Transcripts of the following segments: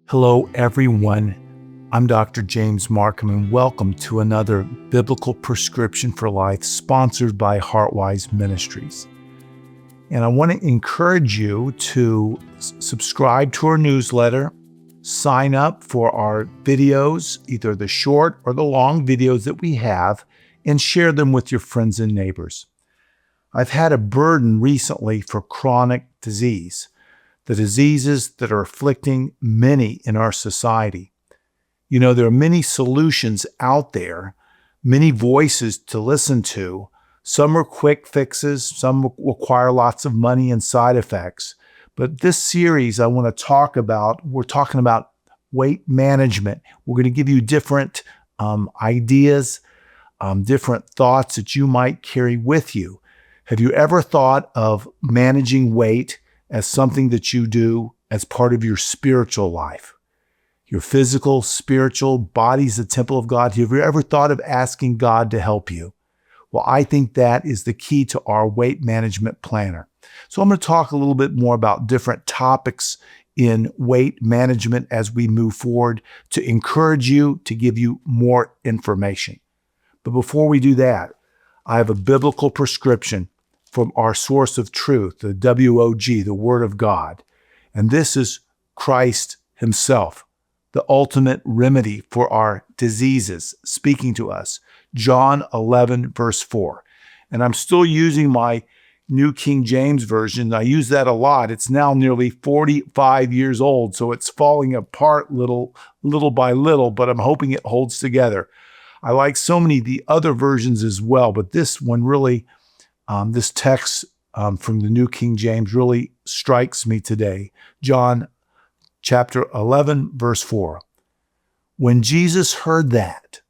Hello, everyone. I'm Dr. James Marcum, and welcome to another Biblical Prescription for Life sponsored by Heartwise Ministries. And I want to encourage you to subscribe to our newsletter, sign up for our videos, either the short or the long videos that we have, and share them with your friends and neighbors. I've had a burden recently for chronic disease, the diseases that are afflicting many in our society. You know, there are many solutions out there, many voices to listen to. Some are quick fixes, some require lots of money and side effects. But this series we're talking about weight management. We're going to give you different ideas, different thoughts that you might carry with you. Have you ever thought of managing weight as something that you do as part of your spiritual life? Your physical, spiritual body's the temple of God. Have you ever thought of asking God to help you? Well, I think that is the key to our weight management planner. So I'm going to talk a little bit more about different topics in weight management as we move forward to encourage you, to give you more information. But before we do that, I have a biblical prescription from our source of truth, the WOG, the Word of God. And this is Christ Himself, the ultimate remedy for our diseases, speaking to us. John 11, verse 4. And I'm still using my New King James Version. I use that a lot. It's now nearly 45 years old, so it's falling apart little by little, but I'm hoping it holds together. I like so many of the other versions as well, but this one really, this text from the New King James really strikes me today. John chapter 11, verse 4. When Jesus heard that,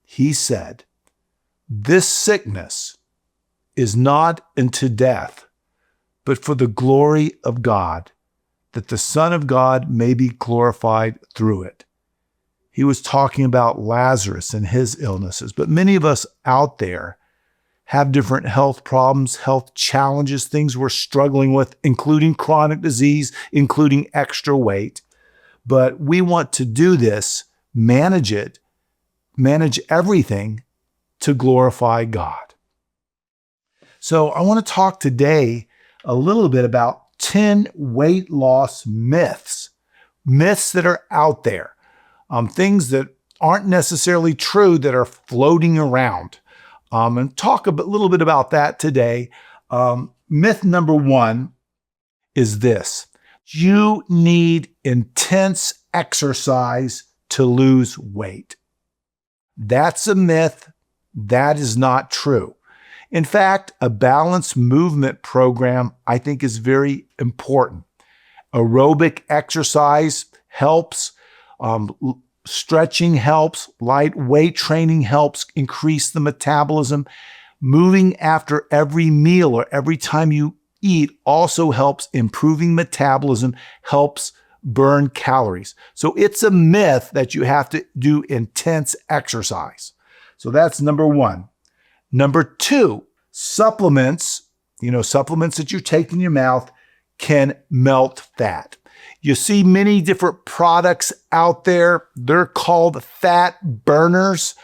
He said, "This sickness is not unto death, but for the glory of God, that the Son of God may be glorified through it." He was talking about Lazarus and his illnesses, but many of us out there have different health problems, health challenges, things we're struggling with, including chronic disease, including extra weight. But we want to do this, manage everything to glorify God. So I want to talk today a little bit about 10 weight loss myths that are out there, things that aren't necessarily true that are floating around. And talk a little bit about that today. Myth number one is this: you need intense exercise to lose weight. That's a myth. That is not true. In fact, a balanced movement program, I think, is very important. Aerobic exercise helps. Stretching helps, light weight training helps increase the metabolism. Moving after every meal or every time you eat also helps improving metabolism, helps burn calories. So it's a myth that you have to do intense exercise. So that's number one. Number two, supplements, supplements that you take in your mouth can melt fat. You see many different products out there. They're called fat burners.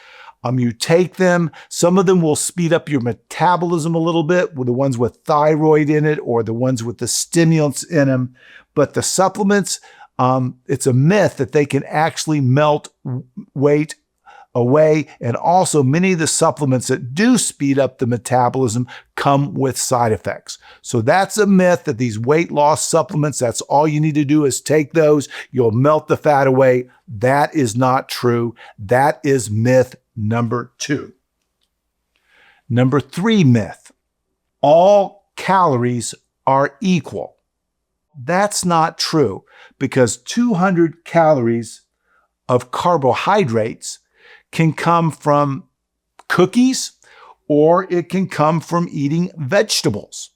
You take them. Some of them will speed up your metabolism a little bit, with the ones with thyroid in it or the ones with the stimulants in them. But the supplements, it's a myth that they can actually melt weight away. And also many of the supplements that do speed up the metabolism come with side effects. So that's a myth that these weight loss supplements, that's all you need to do is take those, you'll melt the fat away. That is not true. That is myth number two. Number three myth: all calories are equal. That's not true, because 200 calories of carbohydrates can come from cookies, or it can come from eating vegetables.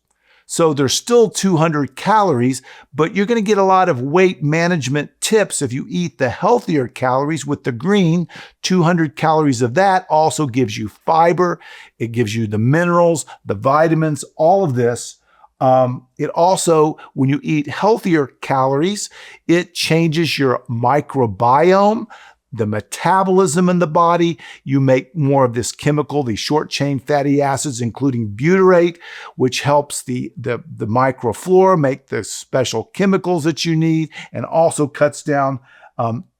So there's still 200 calories, but you're going to get a lot of weight management tips if you eat the healthier calories with the green. 200 calories of that also gives you fiber. It gives you the minerals, the vitamins, all of this It also, when you eat healthier calories, it changes your microbiome, the metabolism in the body. You make more of this chemical, these short-chain fatty acids, including butyrate, which helps the microflora make the special chemicals that you need, and also cuts down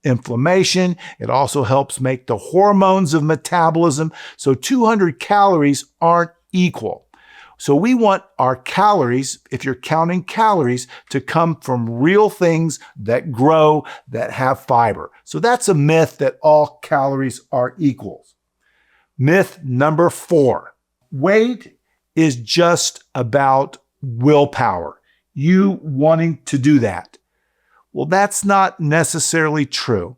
inflammation. It also helps make the hormones of metabolism. So 200 calories aren't equal. So we want our calories, if you're counting calories, to come from real things that grow, that have fiber. So that's a myth that all calories are equal. Myth number 4, weight is just about willpower, you wanting to do that. Well, that's not necessarily true.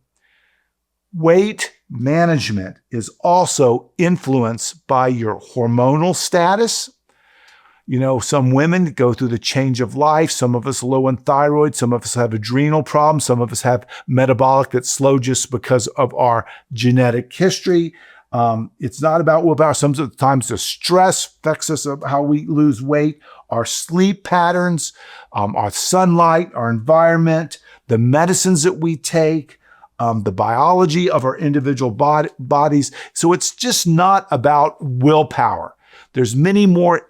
Weight management is also influenced by your hormonal status. You know, some women go through the change of life. Some of us low in thyroid. Some of us have adrenal problems. Some of us have metabolic that's slow just because of our genetic history. It's not about willpower. Sometimes the stress affects us of how we lose weight. Our sleep patterns, our sunlight, our environment, the medicines that we take, the biology of our individual bodies. So it's just not about willpower. There's many more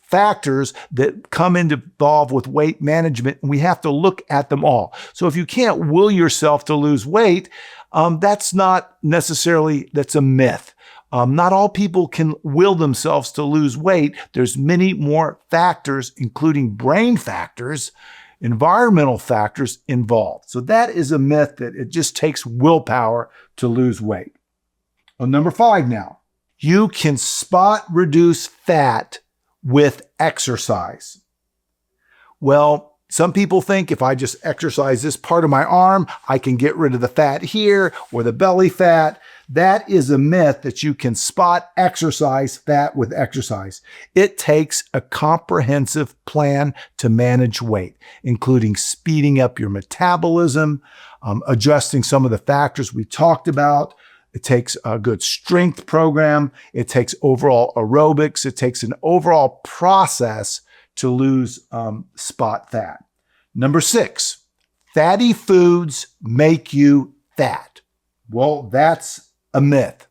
factors that come involved with weight management, and we have to look at them all. So if you can't will yourself to lose weight, that's not necessarily, that's a myth. Not all people can will themselves to lose weight. There's many more factors, including brain factors, environmental factors involved. So that is a myth that it just takes willpower to lose weight. Well, number 5 now. You can spot reduce fat with exercise. Well, some people think if I just exercise this part of my arm, I can get rid of the fat here or the belly fat. That is a myth that you can spot exercise fat with exercise. It takes a comprehensive plan to manage weight, including speeding up your metabolism, adjusting some of the factors we talked about. It takes a good strength program. It takes overall aerobics. It takes an overall process to lose spot fat. Number 6, fatty foods make you fat. Well, that's a myth.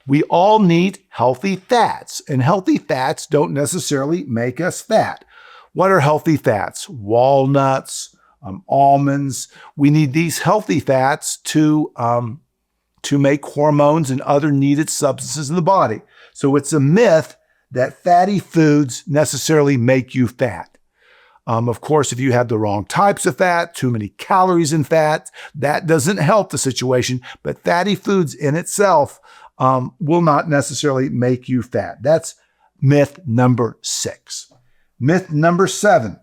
We all need healthy fats, and healthy fats don't necessarily make us fat. What are healthy fats? Walnuts, almonds. We need these healthy fats to make hormones and other needed substances in the body. So it's a myth that fatty foods necessarily make you fat. Of course, if you have the wrong types of fat, too many calories in fat, that doesn't help the situation. But fatty foods in itself will not necessarily make you fat. That's myth number 6. Myth number 7,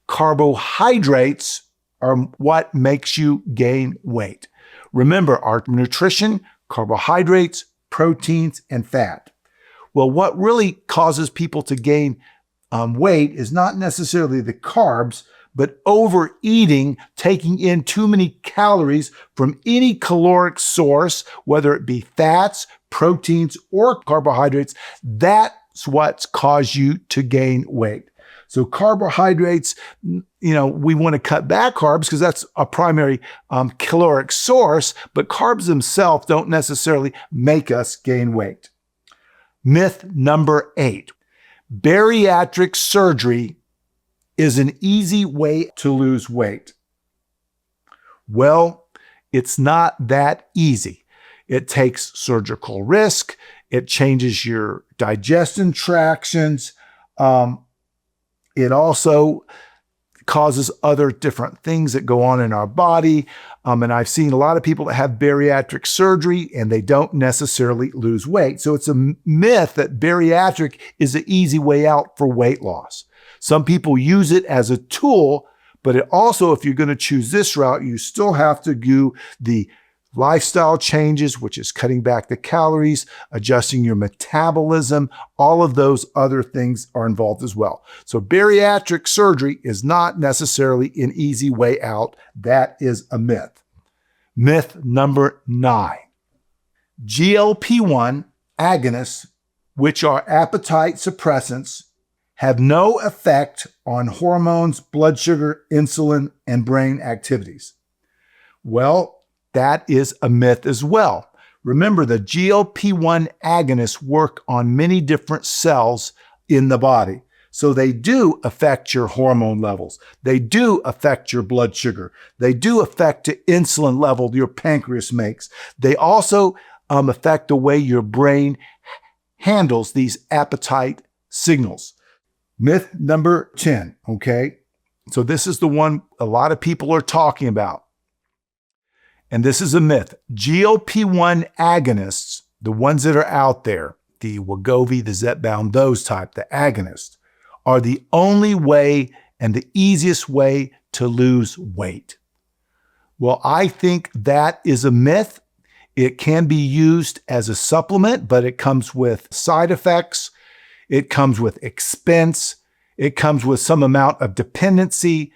carbohydrates are what makes you gain weight. Remember, our nutrition, carbohydrates, proteins, and fat. Well, what really causes people to gain weight is not necessarily the carbs, but overeating, taking in too many calories from any caloric source, whether it be fats, proteins, or carbohydrates. That's what's caused you to gain weight. So carbohydrates, we want to cut back carbs because that's a primary caloric source, but carbs themselves don't necessarily make us gain weight. Myth number 8, bariatric surgery is an easy way to lose weight. Well, it's not that easy. It takes surgical risk. It changes your digestion tracts. It also causes other different things that go on in our body. And I've seen a lot of people that have bariatric surgery and they don't necessarily lose weight. So it's a myth that bariatric is an easy way out for weight loss. Some people use it as a tool, but it also, if you're going to choose this route, you still have to do the lifestyle changes, which is cutting back the calories, adjusting your metabolism. All of those other things are involved as well. So bariatric surgery is not necessarily an easy way out. That is a myth. Myth number 9. GLP-1 agonists, which are appetite suppressants, have no effect on hormones, blood sugar, insulin, and brain activities. Well, that is a myth as well. Remember, the GLP-1 agonists work on many different cells in the body. So they do affect your hormone levels. They do affect your blood sugar. They do affect the insulin level your pancreas makes. They also affect the way your brain handles these appetite signals. Myth number 10, okay? So this is the one a lot of people are talking about. And this is a myth. GLP-1 agonists, the ones that are out there, the Wegovy, the Zepbound, those type, the agonists, are the only way and the easiest way to lose weight. Well, I think that is a myth. It can be used as a supplement, but it comes with side effects. It comes with expense. It comes with some amount of dependency,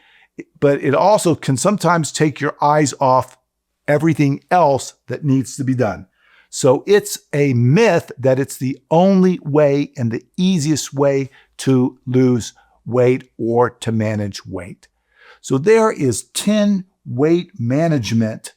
but it also can sometimes take your eyes off everything else that needs to be done. So it's a myth that it's the only way and the easiest way to lose weight or to manage weight. So there is 10 weight management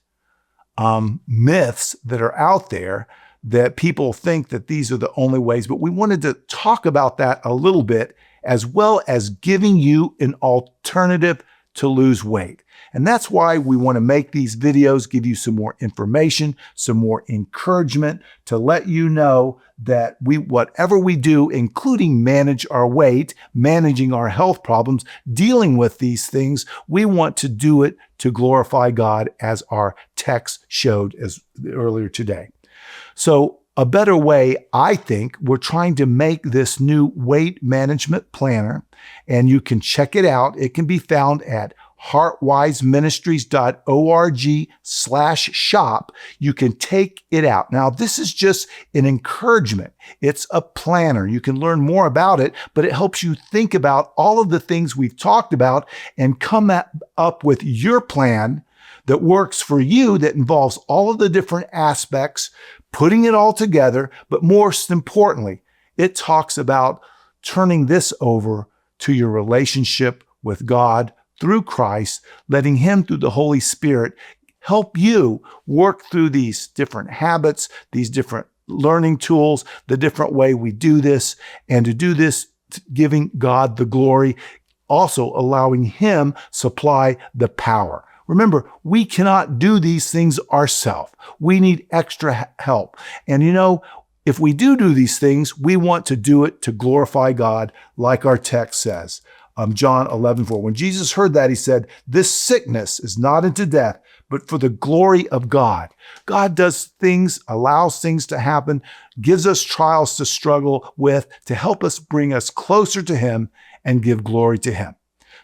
myths that are out there that people think that these are the only ways, but we wanted to talk about that a little bit, as well as giving you an alternative to lose weight. And that's why we want to make these videos, give you some more information, some more encouragement to let you know that whatever we do, including manage our weight, managing our health problems, dealing with these things, we want to do it to glorify God, as our text showed as earlier today. So a better way, I think, we're trying to make this new weight management planner, and you can check it out. It can be found at heartwiseministries.org/shop. You can take it out. Now, this is just an encouragement. It's a planner. You can learn more about it, but it helps you think about all of the things we've talked about and come up with your plan that works for you, that involves all of the different aspects, putting it all together. But most importantly, it talks about turning this over to your relationship with God through Christ, letting Him through the Holy Spirit help you work through these different habits, these different learning tools, the different way we do this, and to do this giving God the glory, also allowing Him supply the power. Remember, we cannot do these things ourselves. We need extra help. And if we do these things, we want to do it to glorify God, like our text says. John 11:4. When Jesus heard that, He said, "This sickness is not unto death, but for the glory of God." God does things, allows things to happen, gives us trials to struggle with to help us bring us closer to Him and give glory to Him.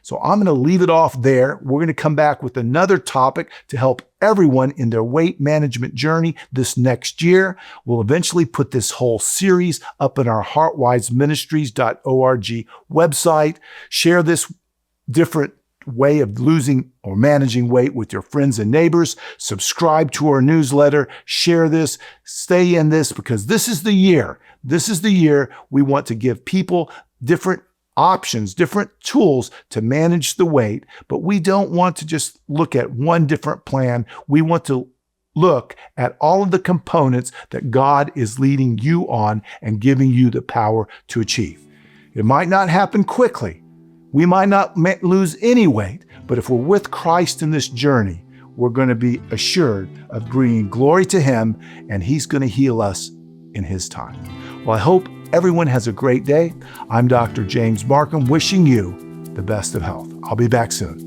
So I'm going to leave it off there. We're going to come back with another topic to help everyone in their weight management journey this next year. We'll eventually put this whole series up in our heartwiseministries.org website. Share this different way of losing or managing weight with your friends and neighbors. Subscribe to our newsletter. Share this. Stay in this, because this is the year. This is the year we want to give people different options, different tools to manage the weight, but we don't want to just look at one different plan. We want to look at all of the components that God is leading you on and giving you the power to achieve. It might not happen quickly. We might not lose any weight, but if we're with Christ in this journey, we're going to be assured of bringing glory to Him, and He's going to heal us in His time. Well, I hope everyone has a great day. I'm Dr. James Marcum, wishing you the best of health. I'll be back soon.